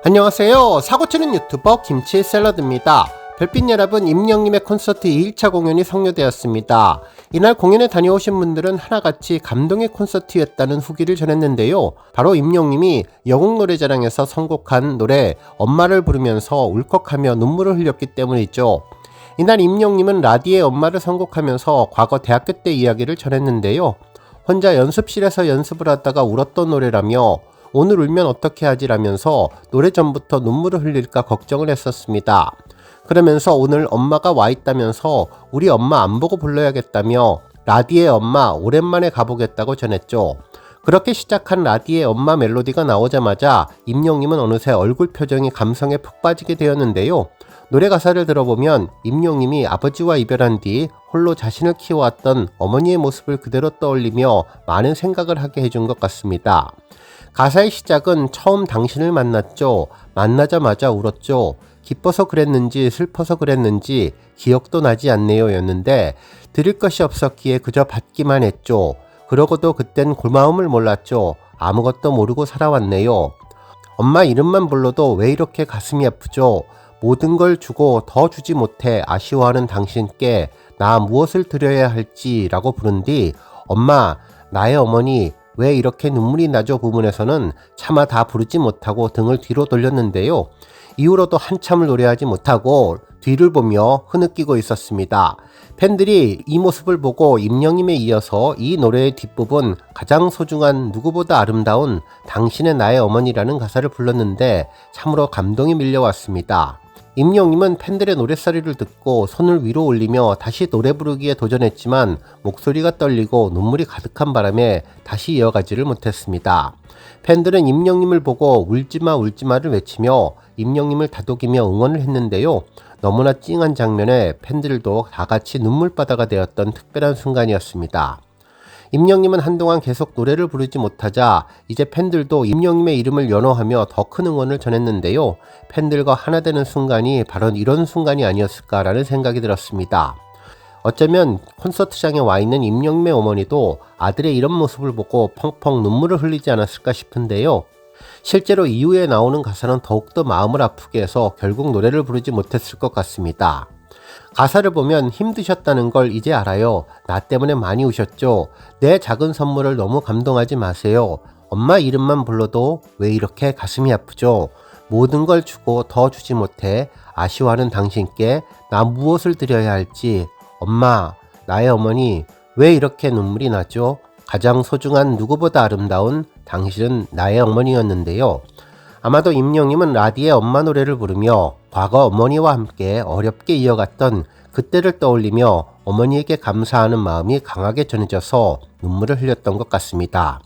안녕하세요. 사고치는 유튜버 김치샐러드입니다. 별빛 여러분, 임영님의 콘서트 2일차 공연이 성료되었습니다. 이날 공연에 다녀오신 분들은 하나같이 감동의 콘서트였다는 후기를 전했는데요. 바로 임영님이 영웅노래자랑에서 선곡한 노래 엄마를 부르면서 울컥하며 눈물을 흘렸기 때문이죠. 이날 임영님은 라디의 엄마를 선곡하면서 과거 대학교 때 이야기를 전했는데요. 혼자 연습실에서 연습을 하다가 울었던 노래라며 오늘 울면 어떻게 하지라면서 노래 전부터 눈물을 흘릴까 걱정을 했었습니다. 그러면서 오늘 엄마가 와 있다면서 우리 엄마 안 보고 불러야겠다며 라디의 엄마 오랜만에 가보겠다고 전했죠. 그렇게 시작한 라디의 엄마 멜로디가 나오자마자 임영님은 어느새 얼굴 표정이 감성에 푹 빠지게 되었는데요. 노래 가사를 들어보면 임영님이 아버지와 이별한 뒤 홀로 자신을 키워왔던 어머니의 모습을 그대로 떠올리며 많은 생각을 하게 해준 것 같습니다. 가사의 시작은 처음 당신을 만났죠. 만나자마자 울었죠. 기뻐서 그랬는지 슬퍼서 그랬는지 기억도 나지 않네요 였는데 드릴 것이 없었기에 그저 받기만 했죠. 그러고도 그땐 고마움을 몰랐죠. 아무것도 모르고 살아왔네요. 엄마 이름만 불러도 왜 이렇게 가슴이 아프죠. 모든 걸 주고 더 주지 못해 아쉬워하는 당신께 나 무엇을 드려야 할지 라고 부른 뒤 엄마 나의 어머니 왜 이렇게 눈물이 나죠 부분에서는 차마 다 부르지 못하고 등을 뒤로 돌렸는데요. 이후로도 한참을 노래하지 못하고 뒤를 보며 흐느끼고 있었습니다. 팬들이 이 모습을 보고 임영님에 이어서 이 노래의 뒷부분 가장 소중한 누구보다 아름다운 당신의 나의 어머니라는 가사를 불렀는데 참으로 감동이 밀려왔습니다. 임영님은 팬들의 노랫소리를 듣고 손을 위로 올리며 다시 노래 부르기에 도전했지만 목소리가 떨리고 눈물이 가득한 바람에 다시 이어가지를 못했습니다. 팬들은 임영님을 보고 울지마 울지마를 외치며 임영님을 다독이며 응원을 했는데요. 너무나 찡한 장면에 팬들도 다같이 눈물바다가 되었던 특별한 순간이었습니다. 임영님은 한동안 계속 노래를 부르지 못하자 이제 팬들도 임영님의 이름을 연호하며 더 큰 응원을 전했는데요. 팬들과 하나 되는 순간이 바로 이런 순간이 아니었을까라는 생각이 들었습니다. 어쩌면 콘서트장에 와 있는 임영님의 어머니도 아들의 이런 모습을 보고 펑펑 눈물을 흘리지 않았을까 싶은데요. 실제로 이후에 나오는 가사는 더욱더 마음을 아프게 해서 결국 노래를 부르지 못했을 것 같습니다. 가사를 보면 힘드셨다는 걸 이제 알아요. 나 때문에 많이 우셨죠. 내 작은 선물을 너무 감동하지 마세요. 엄마 이름만 불러도 왜 이렇게 가슴이 아프죠. 모든 걸 주고 더 주지 못해 아쉬워하는 당신께 나 무엇을 드려야 할지 엄마, 나의 어머니 왜 이렇게 눈물이 나죠? 가장 소중한 누구보다 아름다운 당신은 나의 어머니였는데요. 아마도 임영님은 라디의 엄마 노래를 부르며 과거 어머니와 함께 어렵게 이어갔던 그때를 떠올리며 어머니에게 감사하는 마음이 강하게 전해져서 눈물을 흘렸던 것 같습니다.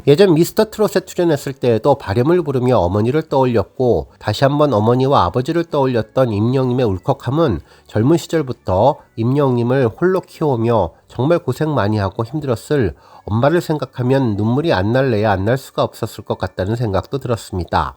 예전 미스터 트롯에 출연했을 때에도 발염을 부르며 어머니를 떠올렸고 다시 한번 어머니와 아버지를 떠올렸던 임영님의 울컥함은 젊은 시절부터 임영님을 홀로 키우며 정말 고생 많이 하고 힘들었을 엄마를 생각하면 눈물이 안 날래야 안 날 수가 없었을 것 같다는 생각도 들었습니다.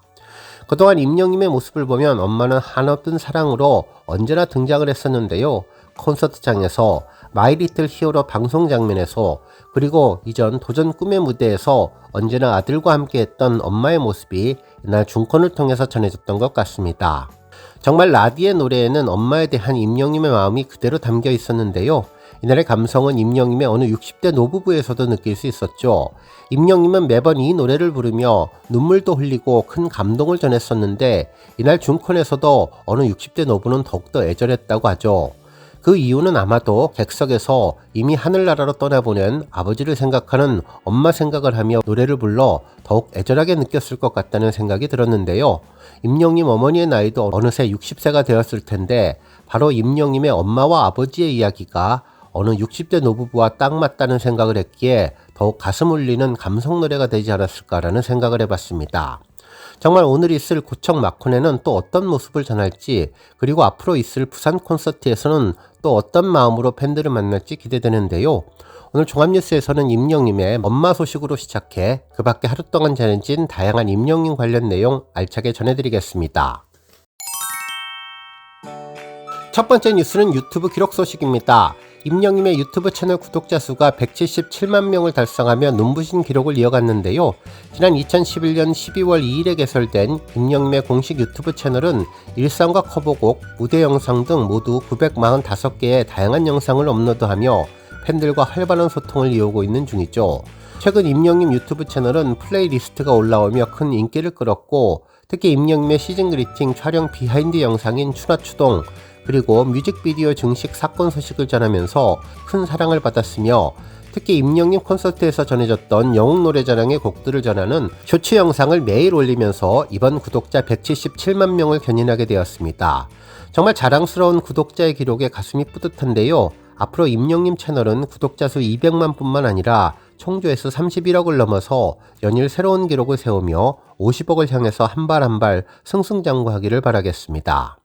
그동안 임영님의 모습을 보면 엄마는 한없는 사랑으로 언제나 등장을 했었는데요. 콘서트장에서 마이 리틀 히어로 방송 장면에서 그리고 이전 도전 꿈의 무대에서 언제나 아들과 함께 했던 엄마의 모습이 이날 중콘을 통해서 전해졌던 것 같습니다. 정말 라디의 노래에는 엄마에 대한 임영님의 마음이 그대로 담겨 있었는데요. 이날의 감성은 임영님의 어느 60대 노부부에서도 느낄 수 있었죠. 임영님은 매번 이 노래를 부르며 눈물도 흘리고 큰 감동을 전했었는데 이날 중콘에서도 어느 60대 노부는 더욱더 애절했다고 하죠. 그 이유는 아마도 객석에서 이미 하늘나라로 떠나보낸 아버지를 생각하는 엄마 생각을 하며 노래를 불러 더욱 애절하게 느꼈을 것 같다는 생각이 들었는데요. 임영님 어머니의 나이도 어느새 60세가 되었을 텐데 바로 임영님의 엄마와 아버지의 이야기가 어느 60대 노부부와 딱 맞다는 생각을 했기에 더욱 가슴 울리는 감성 노래가 되지 않았을까라는 생각을 해봤습니다. 정말 오늘 있을 고척 마콘에는 또 어떤 모습을 전할지 그리고 앞으로 있을 부산 콘서트에서는 또 어떤 마음으로 팬들을 만날지 기대되는데요. 오늘 종합뉴스에서는 임영님의 엄마 소식으로 시작해 그 밖에 하루 동안 전해진 다양한 임영님 관련 내용 알차게 전해드리겠습니다. 첫 번째 뉴스는 유튜브 기록 소식입니다. 임영님의 유튜브 채널 구독자 수가 177만 명을 달성하며 눈부신 기록을 이어갔는데요. 지난 2011년 12월 2일에 개설된 임영님의 공식 유튜브 채널은 일상과 커버곡, 무대 영상 등 모두 945개의 다양한 영상을 업로드하며 팬들과 활발한 소통을 이어오고 있는 중이죠. 최근 임영님 유튜브 채널은 플레이리스트가 올라오며 큰 인기를 끌었고, 특히 임영님의 시즌 그리팅 촬영 비하인드 영상인 추나추동, 그리고 뮤직비디오 증식 사건 소식을 전하면서 큰 사랑을 받았으며, 특히 임영님 콘서트에서 전해졌던 영웅 노래자랑의 곡들을 전하는 쇼츠 영상을 매일 올리면서 이번 구독자 177만 명을 견인하게 되었습니다. 정말 자랑스러운 구독자의 기록에 가슴이 뿌듯한데요. 앞으로 임영님 채널은 구독자 수 200만 뿐만 아니라 총 조회수 31억을 넘어서 연일 새로운 기록을 세우며 50억을 향해서 한 발 한 발 승승장구하기를 바라겠습니다.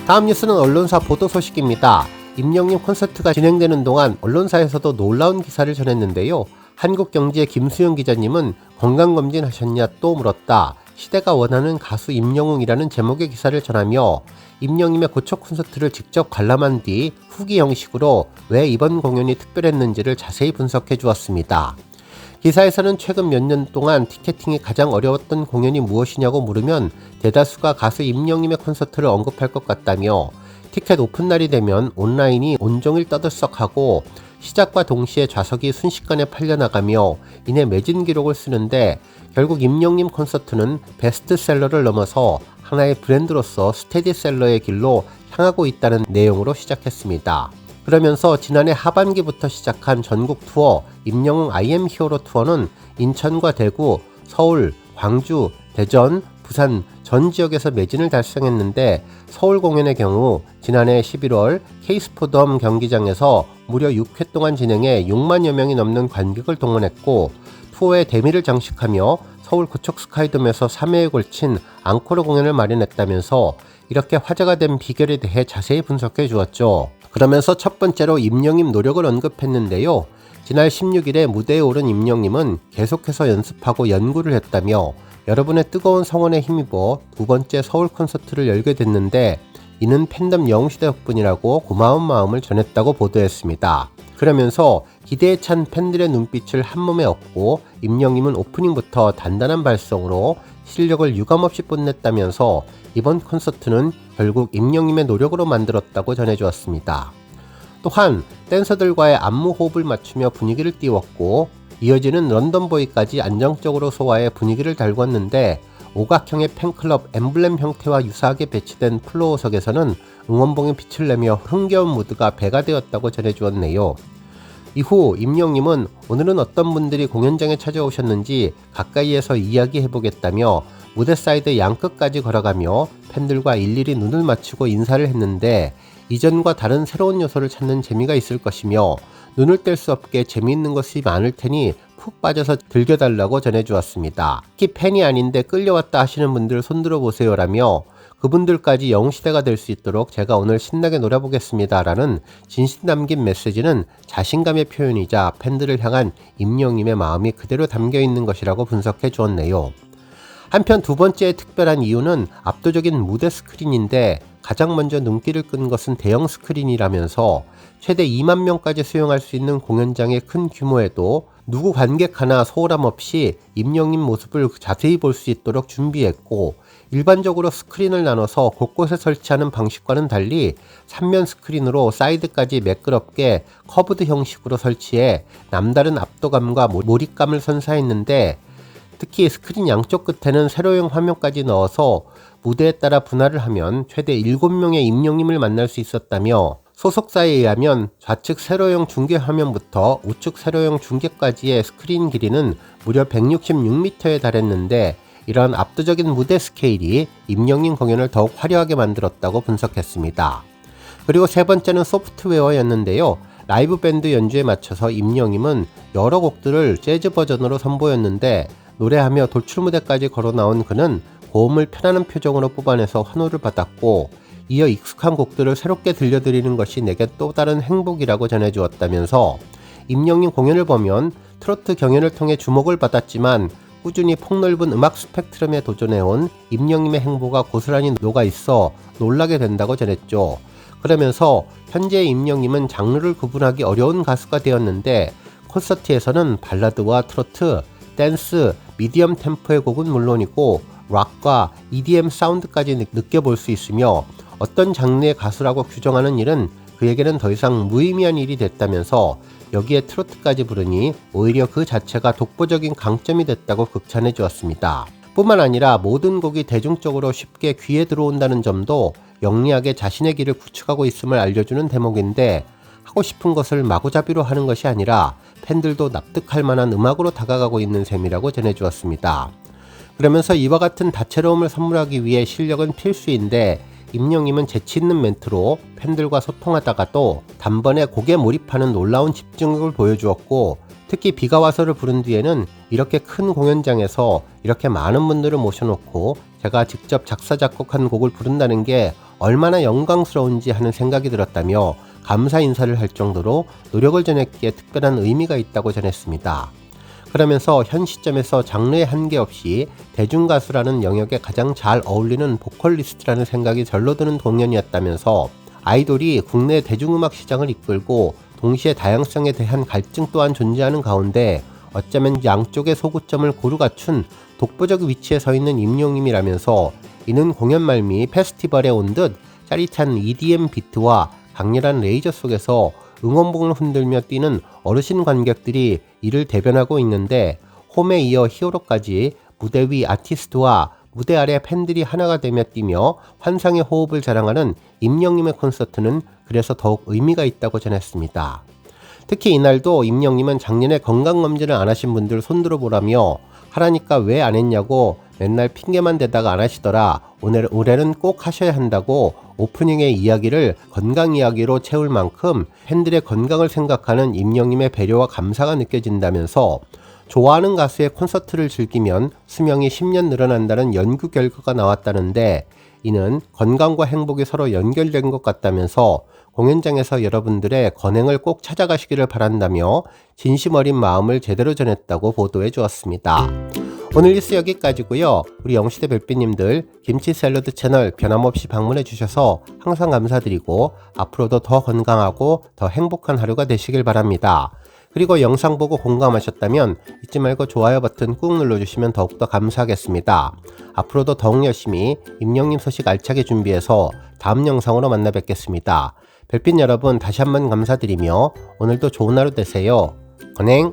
다음 뉴스는 언론사 보도 소식입니다. 임영님 콘서트가 진행되는 동안 언론사에서도 놀라운 기사를 전했는데요. 한국경제의 김수영 기자님은 건강검진 하셨냐 또 물었다. 시대가 원하는 가수 임영웅이라는 제목의 기사를 전하며 임영님의 고척 콘서트를 직접 관람한 뒤 후기 형식으로 왜 이번 공연이 특별했는지를 자세히 분석해 주었습니다. 기사에서는 최근 몇 년 동안 티켓팅이 가장 어려웠던 공연이 무엇이냐고 물으면 대다수가 가수 임영님의 콘서트를 언급할 것 같다며, 티켓 오픈날이 되면 온라인이 온종일 떠들썩하고 시작과 동시에 좌석이 순식간에 팔려나가며 이내 매진 기록을 쓰는데, 결국 임영님 콘서트는 베스트셀러를 넘어서 하나의 브랜드로서 스테디셀러의 길로 향하고 있다는 내용으로 시작했습니다. 그러면서 지난해 하반기부터 시작한 전국 투어 임영웅 IM 히어로 투어는 인천과 대구, 서울, 광주, 대전, 부산 전 지역에서 매진을 달성했는데, 서울 공연의 경우 지난해 11월 K스포덤 경기장에서 무려 6회 동안 진행해 6만여 명이 넘는 관객을 동원했고, 투어의 대미를 장식하며 서울 고척 스카이돔에서 3회에 걸친 앙코르 공연을 마련했다면서 이렇게 화제가 된 비결에 대해 자세히 분석해 주었죠. 그러면서 첫 번째로 임영님 노력을 언급했는데요. 지난 16일에 무대에 오른 임영님은 계속해서 연습하고 연구를 했다며 여러분의 뜨거운 성원에 힘입어 두 번째 서울 콘서트를 열게 됐는데 이는 팬덤 영웅시대 덕분이라고 고마운 마음을 전했다고 보도했습니다. 그러면서 기대에 찬 팬들의 눈빛을 한몸에 얻고 임영님은 오프닝부터 단단한 발성으로 실력을 유감없이 뽐냈다면서 이번 콘서트는 결국 임영님의 노력으로 만들었다고 전해주었습니다. 또한 댄서들과의 안무 호흡을 맞추며 분위기를 띄웠고, 이어지는 런던보이까지 안정적으로 소화해 분위기를 달궜는데, 오각형의 팬클럽 엠블렘 형태와 유사하게 배치된 플로어석에서는 응원봉에 빛을 내며 흥겨운 무드가 배가 되었다고 전해주었네요. 이후 임영님은 오늘은 어떤 분들이 공연장에 찾아오셨는지 가까이에서 이야기해보겠다며 무대 사이드 양끝까지 걸어가며 팬들과 일일이 눈을 맞추고 인사를 했는데, 이전과 다른 새로운 요소를 찾는 재미가 있을 것이며 눈을 뗄 수 없게 재미있는 것이 많을 테니 푹 빠져서 즐겨달라고 전해주었습니다. 특히 팬이 아닌데 끌려왔다 하시는 분들 손들어 보세요라며 그분들까지 영웅시대가 될 수 있도록 제가 오늘 신나게 놀아보겠습니다 라는 진심 담긴 메시지는 자신감의 표현이자 팬들을 향한 임영님의 마음이 그대로 담겨있는 것이라고 분석해 주었네요. 한편 두 번째 특별한 이유는 압도적인 무대 스크린인데, 가장 먼저 눈길을 끈 것은 대형 스크린이라면서 최대 2만 명까지 수용할 수 있는 공연장의 큰 규모에도 누구 관객 하나 소홀함 없이 임영님 모습을 자세히 볼 수 있도록 준비했고, 일반적으로 스크린을 나눠서 곳곳에 설치하는 방식과는 달리 3면 스크린으로 사이드까지 매끄럽게 커브드 형식으로 설치해 남다른 압도감과 몰입감을 선사했는데, 특히 스크린 양쪽 끝에는 세로형 화면까지 넣어서 무대에 따라 분할을 하면 최대 7명의 임영님을 만날 수 있었다며, 소속사에 의하면 좌측 세로형 중계 화면부터 우측 세로형 중계까지의 스크린 길이는 무려 166m에 달했는데, 이런 압도적인 무대 스케일이 임영님 공연을 더욱 화려하게 만들었다고 분석했습니다. 그리고 세 번째는 소프트웨어였는데요. 라이브 밴드 연주에 맞춰서 임영님은 여러 곡들을 재즈 버전으로 선보였는데, 노래하며 돌출 무대까지 걸어 나온 그는 고음을 편안한 표정으로 뽑아내서 환호를 받았고, 이어 익숙한 곡들을 새롭게 들려드리는 것이 내게 또 다른 행복이라고 전해주었다면서, 임영님 공연을 보면 트로트 경연을 통해 주목을 받았지만 꾸준히 폭넓은 음악 스펙트럼에 도전해온 임영님의 행보가 고스란히 녹아있어 놀라게 된다고 전했죠. 그러면서 현재 임영님은 장르를 구분하기 어려운 가수가 되었는데 콘서트에서는 발라드와 트로트, 댄스, 미디엄 템포의 곡은 물론이고 락과 EDM 사운드까지 느껴볼 수 있으며 어떤 장르의 가수라고 규정하는 일은 그에게는 더 이상 무의미한 일이 됐다면서 여기에 트로트까지 부르니 오히려 그 자체가 독보적인 강점이 됐다고 극찬해 주었습니다. 뿐만 아니라 모든 곡이 대중적으로 쉽게 귀에 들어온다는 점도 영리하게 자신의 길을 구축하고 있음을 알려주는 대목인데 하고 싶은 것을 마구잡이로 하는 것이 아니라 팬들도 납득할 만한 음악으로 다가가고 있는 셈이라고 전해주었습니다. 그러면서 이와 같은 다채로움을 선물하기 위해 실력은 필수인데 임영님은 재치있는 멘트로 팬들과 소통하다가 또 단번에 곡에 몰입하는 놀라운 집중력을 보여주었고 특히 비가 와서를 부른 뒤에는 이렇게 큰 공연장에서 이렇게 많은 분들을 모셔놓고 제가 직접 작사 작곡한 곡을 부른다는 게 얼마나 영광스러운지 하는 생각이 들었다며 감사 인사를 할 정도로 노력을 전했기에 특별한 의미가 있다고 전했습니다. 그러면서 현 시점에서 장르에 한계없이 대중가수라는 영역에 가장 잘 어울리는 보컬리스트라는 생각이 절로 드는 공연이었다면서 아이돌이 국내 대중음악 시장을 이끌고 동시에 다양성에 대한 갈증 또한 존재하는 가운데 어쩌면 양쪽의 소구점을 고루 갖춘 독보적 위치에 서 있는 임영님이라면서 이는 공연 말미 페스티벌에 온 듯 짜릿한 EDM 비트와 강렬한 레이저 속에서 응원봉을 흔들며 뛰는 어르신 관객들이 이를 대변하고 있는데 홈에 이어 히어로까지 무대 위 아티스트와 무대 아래 팬들이 하나가 되며 뛰며 환상의 호흡을 자랑하는 임영님의 콘서트는 그래서 더욱 의미가 있다고 전했습니다. 특히 이날도 임영님은 작년에 건강검진을 안 하신 분들 손들어 보라며 하라니까 왜 안 했냐고 맨날 핑계만 대다가 안 하시더라. 올해는 꼭 하셔야 한다고 오프닝의 이야기를 건강 이야기로 채울 만큼 팬들의 건강을 생각하는 임영님의 배려와 감사가 느껴진다면서 좋아하는 가수의 콘서트를 즐기면 수명이 10년 늘어난다는 연구 결과가 나왔다는데 이는 건강과 행복이 서로 연결된 것 같다면서 공연장에서 여러분들의 건행을 꼭 찾아가시기를 바란다며 진심 어린 마음을 제대로 전했다고 보도해 주었습니다. 오늘 뉴스 여기까지고요. 우리 영시대 별빛님들 김치 샐러드 채널 변함없이 방문해 주셔서 항상 감사드리고 앞으로도 더 건강하고 더 행복한 하루가 되시길 바랍니다. 그리고 영상 보고 공감하셨다면 잊지 말고 좋아요 버튼 꾹 눌러주시면 더욱더 감사하겠습니다. 앞으로도 더욱 열심히 임영님 소식 알차게 준비해서 다음 영상으로 만나 뵙겠습니다. 별빛 여러분 다시 한번 감사드리며 오늘도 좋은 하루 되세요. 건행!